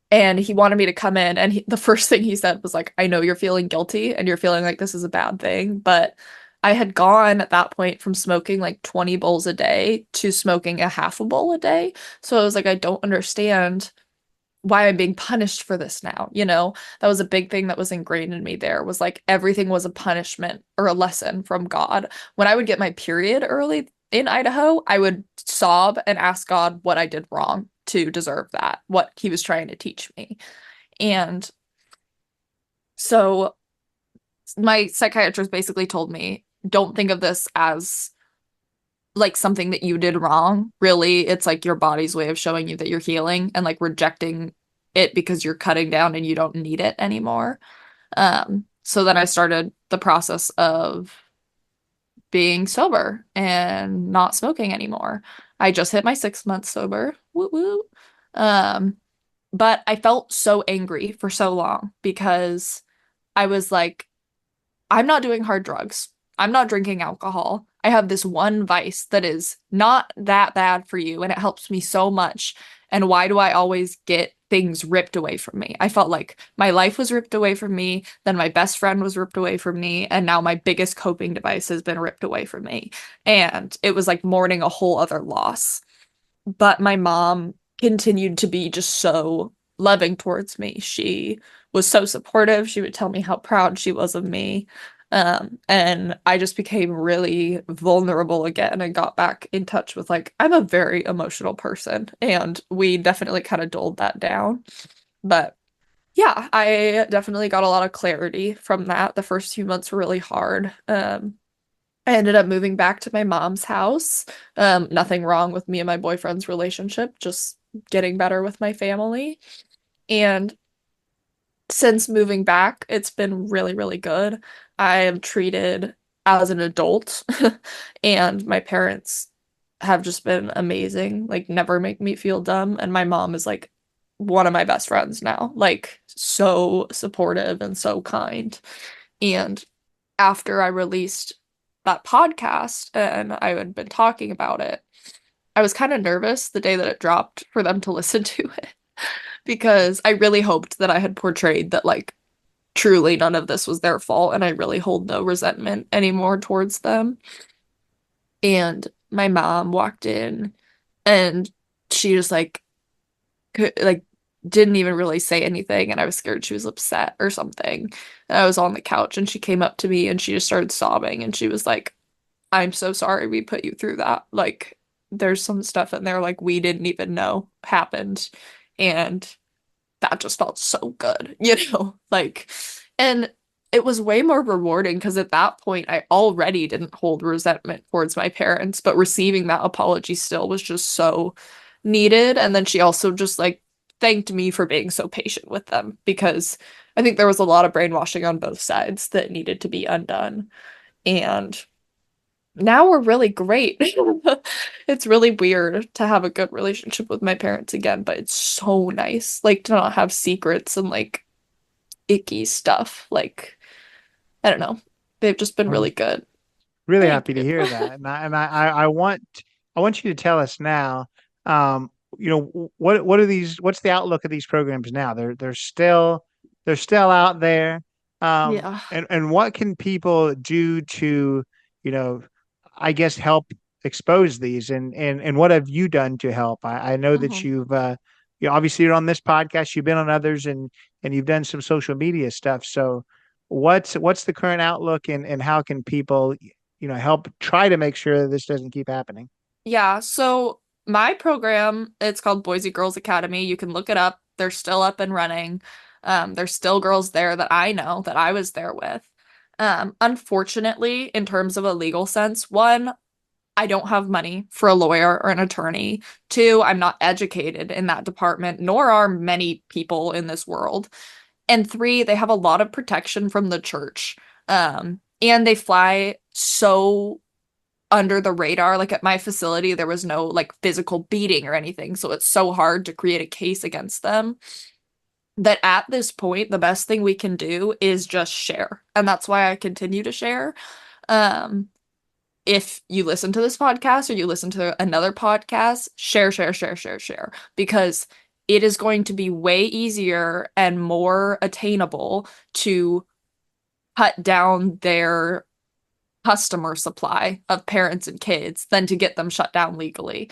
and he wanted me to come in. And the first thing he said was like, I know you're feeling guilty and you're feeling like this is a bad thing, but I had gone at that point from smoking like 20 bowls a day to smoking a half a bowl a day. So I was like, I don't understand why I'm being punished for this now. That was a big thing that was ingrained in me there, was like everything was a punishment or a lesson from God. When I would get my period early in Idaho, I would sob and ask God what I did wrong to deserve that, what he was trying to teach me. And so my psychiatrist basically told me, don't think of this as like something that you did wrong. Really, it's like your body's way of showing you that you're healing and like rejecting it because you're cutting down and you don't need it anymore. So then I started the process of being sober and not smoking anymore. I just hit my 6 months sober. Woo woo. But I felt so angry for so long because I was like, I'm not doing hard drugs. I'm not drinking alcohol. I have this one vice that is not that bad for you and it helps me so much. And why do I always get things ripped away from me? I felt like my life was ripped away from me, then my best friend was ripped away from me, and now my biggest coping device has been ripped away from me. And it was like mourning a whole other loss. But my mom continued to be just so loving towards me. She was so supportive. She would tell me how proud she was of me. And I just became really vulnerable again and got back in touch with like, I'm a very emotional person, and we definitely kind of doled that down. But yeah, I definitely got a lot of clarity from that. The first few months were really hard. I ended up moving back to my mom's house. Nothing wrong with me and my boyfriend's relationship, just getting better with my family. And since moving back, it's been really, really good. I am treated as an adult, and my parents have just been amazing, like never make me feel dumb. And my mom is like one of my best friends now, like so supportive and so kind. And after I released that podcast and I had been talking about it, I was kind of nervous the day that it dropped for them to listen to it because I really hoped that I had portrayed that like truly none of this was their fault and I really hold no resentment anymore towards them. And my mom walked in and she just like like didn't even really say anything, and I was scared she was upset or something. And I was on the couch and she came up to me and she just started sobbing and she was like, I'm so sorry we put you through that. Like there's some stuff in there like we didn't even know happened. And that just felt so good, Like, and it was way more rewarding because at that point I already didn't hold resentment towards my parents, but receiving that apology still was just so needed. And then she also just like thanked me for being so patient with them because I think there was a lot of brainwashing on both sides that needed to be undone. And now we're really great. It's really weird to have a good relationship with my parents again, but it's so nice, like to not have secrets and like icky stuff. Like, I don't know. They've just been really I'm good. really Thank happy to you. hear that, and I want you to tell us now. Um, what are these? What's the outlook of these programs now? They're still out there. Yeah. And what can people do to, you know, I guess help expose these, and what have you done to help? I know that Mhm. obviously you're on this podcast, you've been on others, and you've done some social media stuff. So what's the current outlook, and how can people, help try to make sure that this doesn't keep happening? Yeah, so my program, it's called Boise Girls Academy. You can look it up. They're still up and running. There's still girls there that I know that I was there with. Unfortunately, in terms of a legal sense, one, I don't have money for a lawyer or an attorney. Two, I'm not educated in that department, nor are many people in this world. And three, they have a lot of protection from the church. And they fly so under the radar. Like at my facility, there was no like physical beating or anything. So it's so hard to create a case against them that at this point, the best thing we can do is just share. And that's why I continue to share. Um, if you listen to this podcast or you listen to another podcast, share, share, share, share, share, because it is going to be way easier and more attainable to cut down their customer supply of parents and kids than to get them shut down legally.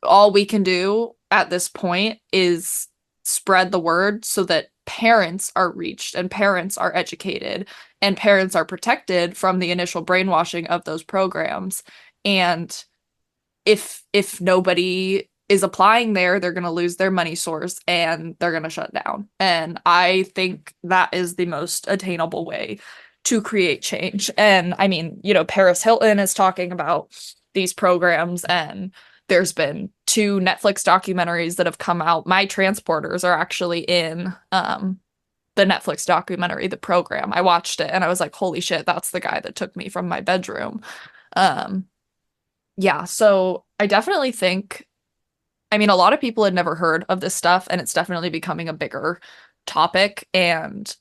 All we can do at this point is spread the word so that parents are reached and parents are educated and parents are protected from the initial brainwashing of those programs. And if nobody is applying there, they're going to lose their money source and they're going to shut down. And I think that is the most attainable way to create change. And I mean, Paris Hilton is talking about these programs, and there's been two Netflix documentaries that have come out. My transporters are actually in the Netflix documentary, The Program. I watched it and I was like, holy shit, that's the guy that took me from my bedroom. Um, yeah, so I definitely think, I mean, a lot of people had never heard of this stuff, and it's definitely becoming a bigger topic. And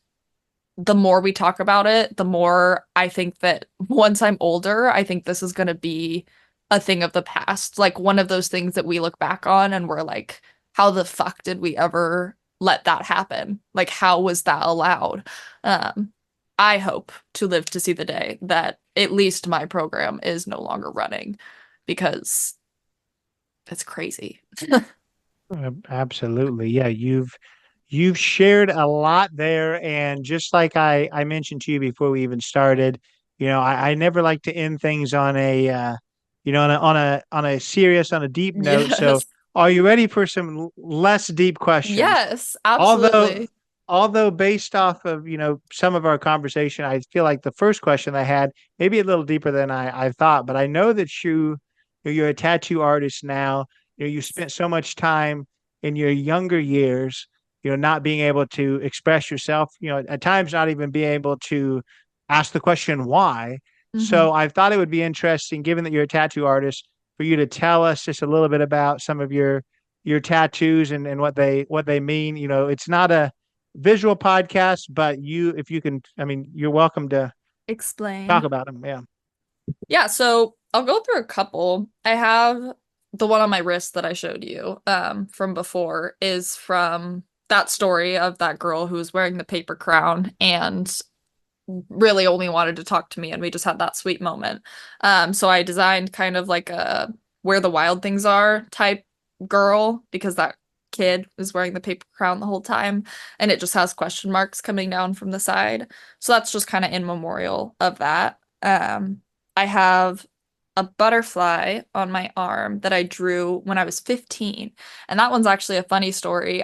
the more we talk about it, the more I think that once I'm older, I think this is going to be a thing of the past. Like one of those things that we look back on and we're like, how the fuck did we ever let that happen? Like, how was that allowed? Um, I hope to live to see the day that at least my program is no longer running because it's crazy. Absolutely. Yeah, you've shared a lot there, and just like I mentioned to you before we even started, I never like to end things on a on a serious, on a deep note. So, Yes. are you ready for some less deep questions? Yes, Although absolutely. although based off of, some of our conversation, I feel like the first question I had maybe a little deeper than I thought, but I know that you're a tattoo artist now. You spent so much time in your younger years, not being able to express yourself, at times not even being able to ask the question why. Hmm. So I thought it would be interesting, given that you're a tattoo artist, for you to tell us just a little bit about some of your tattoos, and what they mean. It's not a visual podcast, but if you can, I mean, you're welcome to talk Explain. about them. Yeah. Yeah, so I'll go through a couple. I have the one on my wrist that I showed you from before is from that story of that girl who was wearing the paper crown and really only wanted to talk to me, and we just had that sweet moment. So I designed kind of like a where the wild things are type girl because that kid is wearing the paper crown the whole time, and it just has question marks coming down from the side. So that's just kind of in memorial of that. I have a butterfly on my arm that I drew when I was 15. And that one's actually a funny story.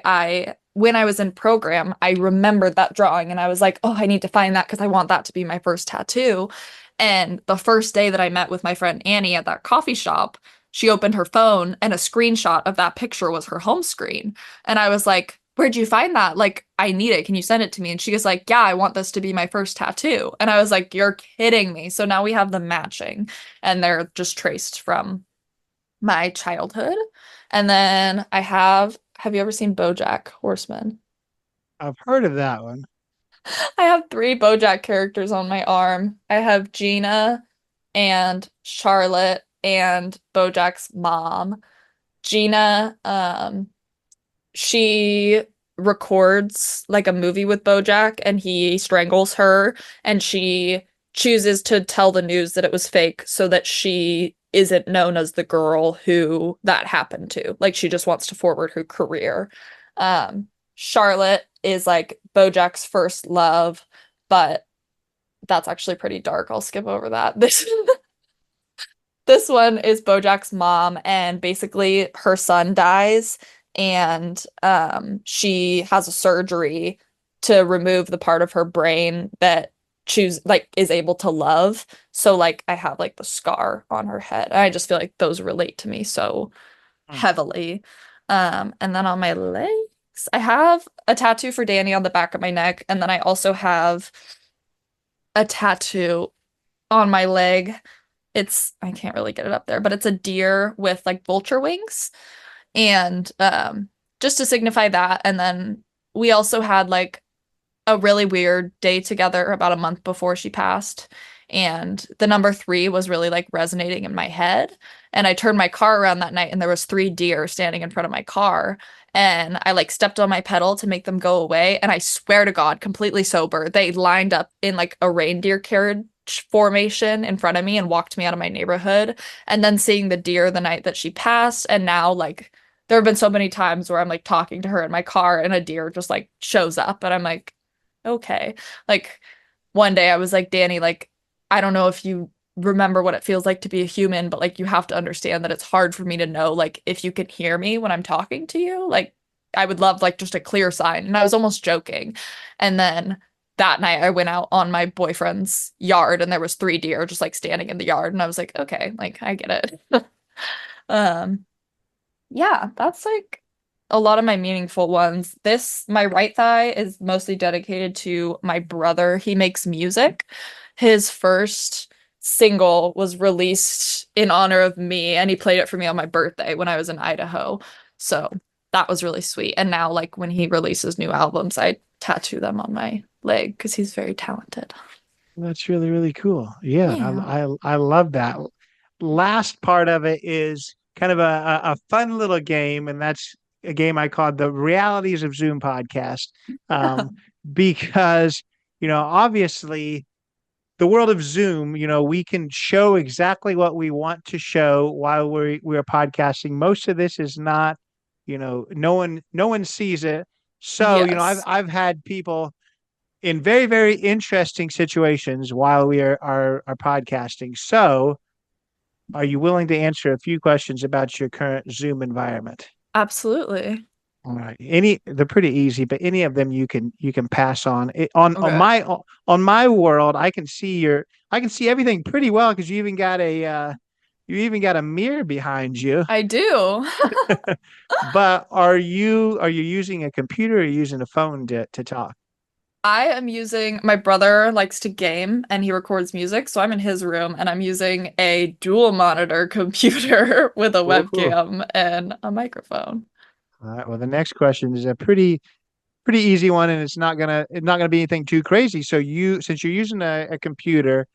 When I was in program, I remembered that drawing and I was like, oh, I need to find that because I want that to be my first tattoo. And the first day that I met with my friend Annie at that coffee shop, she opened her phone and a screenshot of that picture was her home screen. And I was like, where'd you find that? Like, I need it. Can you send it to me? And she was like, yeah, I want this to be my first tattoo. And I was like, you're kidding me. So now we have them matching, and they're just traced from my childhood. And then have you ever seen BoJack Horseman? I've heard of that one. I have three BoJack characters on my arm. I have Gina and Charlotte and BoJack's mom. Gina, she records like a movie with BoJack and he strangles her, and she chooses to tell the news that it was fake so that she isn't known as the girl who that happened to. Like, she just wants to forward her career. Charlotte is like BoJack's first love, but that's actually pretty dark. I'll skip over that. This one is BoJack's mom, and basically her son dies, and she has a surgery to remove the part of her brain that is able to love. So like I have like the scar on her head. And I just feel like those relate to me so Hmm. heavily. And then on my legs, I have a tattoo for Danny on the back of my neck, and then I also have a tattoo on my leg. I can't really get it up there, but it's a deer with like vulture wings. And just to signify that. And then we also had like a really weird day together about a month before she passed. And the number 3 was really like resonating in my head. And I turned my car around that night and there was 3 deer standing in front of my car. And I like stepped on my pedal to make them go away. And I swear to God, completely sober, they lined up in like a reindeer carriage formation in front of me and walked me out of my neighborhood. And then seeing the deer the night that she passed. And now like there have been so many times where I'm like talking to her in my car and a deer just like shows up and I'm like, okay. Like one day I was like, Danny, like, I don't know if you remember what it feels like to be a human, but like you have to understand that it's hard for me to know like if you can hear me when I'm talking to you. Like I would love like just a clear sign. And I was almost joking. And then that night I went out on my boyfriend's yard and there was 3 deer just like standing in the yard and I was like, okay, like I get it. um yeah, that's like a lot of my meaningful ones. My right thigh is mostly dedicated to my brother. He makes music. His first single was released in honor of me, and he played it for me on my birthday when I was in Idaho. So that was really sweet. And now, like, when he releases new albums, I tattoo them on my leg because he's very talented. That's really, really cool. Yeah, Yeah. I love that. Last part of it is kind of a fun little game, and that's a game I called the Realities of Zoom podcast. Um, because, obviously the world of Zoom, we can show exactly what we want to show while we're podcasting. Most of this is not, no one sees it. So, I've Yes. I've had people in very, very interesting situations while we are podcasting. So, are you willing to answer a few questions about your current Zoom environment? Absolutely. All right. They're pretty easy, but any of them you can pass on. Okay. On my world, I can see everything pretty well because you even got a mirror behind you. I do. But are you using a computer or are you using a phone to talk? I am using my brother likes to game and he records music, so I'm in his room and I'm using a dual monitor computer with a Ooh. webcam and a microphone. All right. Well, the next question is a pretty easy one, and it's not gonna be anything too crazy. So since you're using a computer,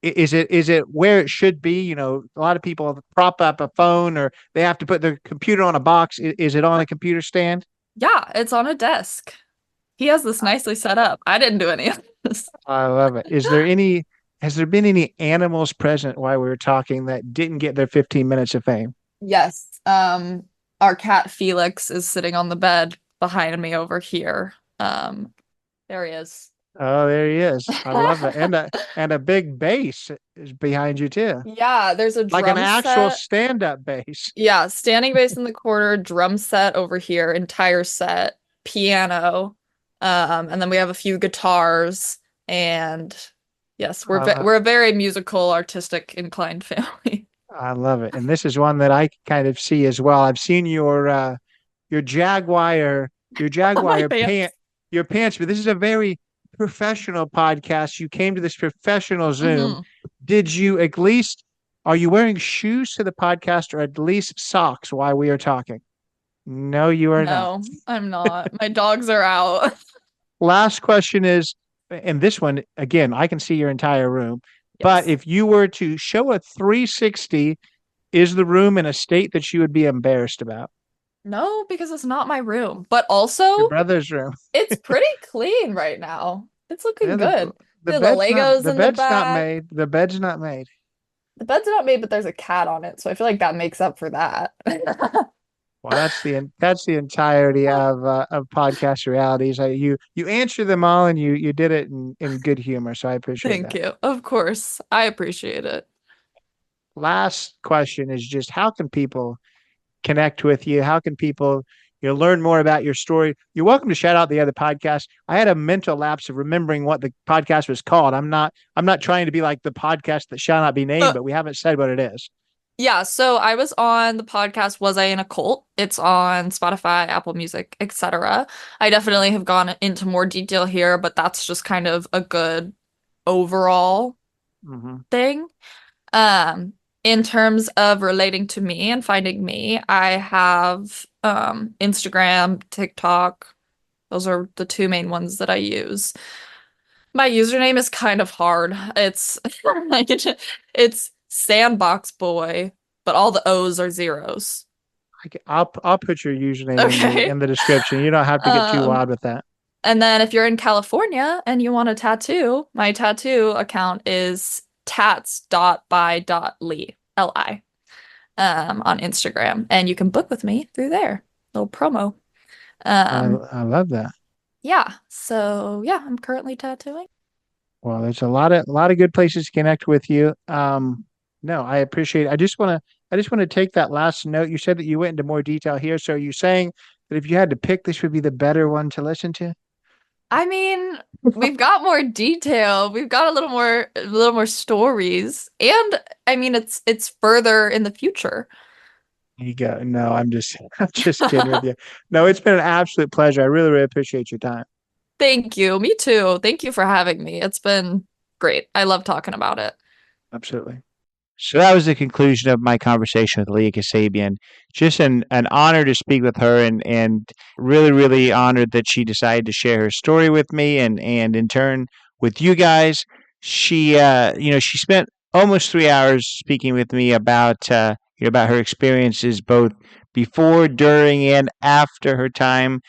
is it where it should be? A lot of people prop up a phone or they have to put their computer on a box. Is it on a computer stand? Yeah, it's on a desk. He has this nicely set up. I didn't do any of this. I love it. Has there been any animals present while we were talking that didn't get their 15 minutes of fame? Yes. Our cat Felix is sitting on the bed behind me over here. There he is. Oh, there he is. I love it. And a big bass is behind you too. Yeah, there's a Like an drum actual set. stand-up bass. Yeah, standing bass in the corner, drum set over here, entire set, piano, and then we have a few guitars, and yes, Uh, we're a very musical, artistic inclined family. I love it. And this is one that I kind of see as well. I've seen your Jaguar your Jaguar, My pants. your pants. But this is a very professional podcast. You came to this professional Zoom. Mhm. Did you at least, are you wearing shoes to the podcast or at least socks while we are talking? No, you are not. No, I'm not. My dogs are out. Last question is, and this one, again, I can see your entire room, but Yes. if you were to show a 360, is the room in a state that you would be embarrassed about? No, because it's not my room. But Your also, brother's room. it's pretty clean right now. It's Yeah, looking good. There's the Legos the in the bed's not back. made. The bed's not made. The bed's not made, but there's a cat on it, so I feel like that makes up for that. Well, that's the entirety of podcast realities. You answer them all, and you did it in good humor. So I appreciate Thank that. you. Of course. I appreciate it. Last question is just how can people connect with you? How can people learn more about your story? You're welcome to shout out the other podcast. I had a mental lapse of remembering what the podcast was called. I'm not trying to be like the podcast that shall not be named, Uh, but we haven't said what it is. yeah, so I was on the podcast Was I in a Cult? It's on Spotify, Apple Music, etc. I definitely have gone into more detail here, but that's just kind of a good overall Mm-hmm. thing. In terms of relating to me and finding me, I have Instagram, TikTok. Those are the two main ones that I use. My username is kind of hard. It's it's Sandbox Boy, but all the O's are zeros. I'll put your username Okay. in the description. You don't have to get too Um, wild with that. and then if you're in California and you want a tattoo, my tattoo account is tats.by.lee, Li, on Instagram. And you can book with me through there. Little promo. I love that. Yeah. So yeah, I'm currently tattooing. Well, there's a lot of good places to connect with you. No, I appreciate it. I just want to take that last note. You said that you went into more detail here. So are you saying that if you had to pick, this would be the better one to listen to? I mean, we've got more detail. We've got a little more stories. And I mean, it's further in the future. You go. No, I'm just kidding with you. No, it's been an absolute pleasure. I really, really appreciate your time. Thank you. Me too. Thank you for having me. It's been great. I love talking about it. Absolutely. So that was the conclusion of my conversation with Aliya Kasabian. Just an honor to speak with her and really, really honored that she decided to share her story with me and in turn with you guys. She spent almost 3 hours speaking with me about her experiences both before, during, and after her time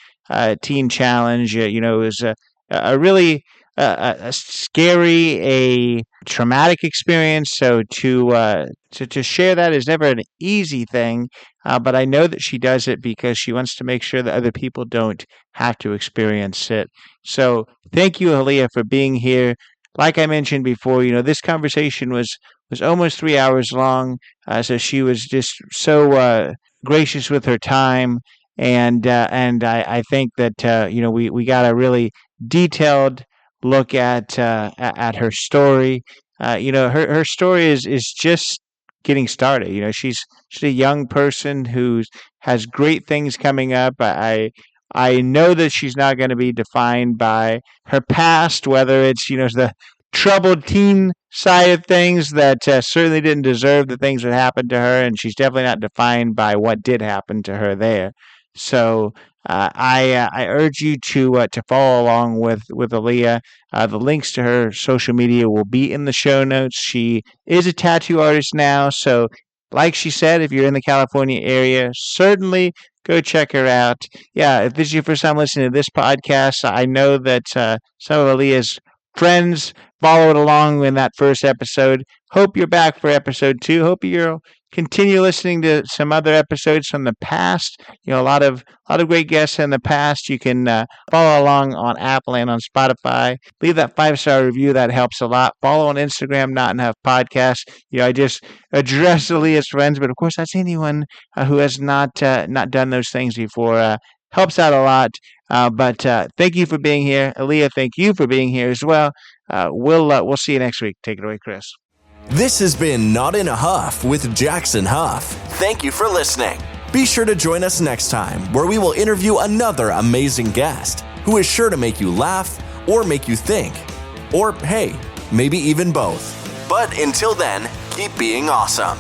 Teen Challenge. It was a really a scary, a traumatic experience. So to share that is never an easy thing, but I know that she does it because she wants to make sure that other people don't have to experience it. So thank you, Aliya, for being here. Like I mentioned before, this conversation was almost 3 hours long. So she was just so gracious with her time, and I think that we got a really detailed look at her story. Her story is just getting started. She's a young person who has great things coming up. I know that she's not going to be defined by her past, whether it's the troubled teen side of things that certainly didn't deserve the things that happened to her, and she's definitely not defined by what did happen to her there. So I urge you to follow along with Aliya. The links to her social media will be in the show notes. She is a tattoo artist now, so like she said, if you're in the California area, certainly go check her out. Yeah, if this is your first time listening to this podcast, I know that some of Aliya's friends followed along in that first episode. Hope you're back for episode 2. Hope you'll continue listening to some other episodes from the past. A lot of great guests in the past. You can follow along on Apple and on Spotify. Leave that 5-star review. That helps a lot. Follow on Instagram, Not Enough Podcast. I just address Aliya's friends, but of course that's anyone who has not done those things before. Helps out a lot. But thank you for being here, Aliya. Thank you for being here as well. We'll see you next week. Take it away, Chris. This has been Not in a Huff with Jackson Huff. Thank you for listening. Be sure to join us next time, where we will interview another amazing guest who is sure to make you laugh or make you think. Or hey, maybe even both. But until then, keep being awesome.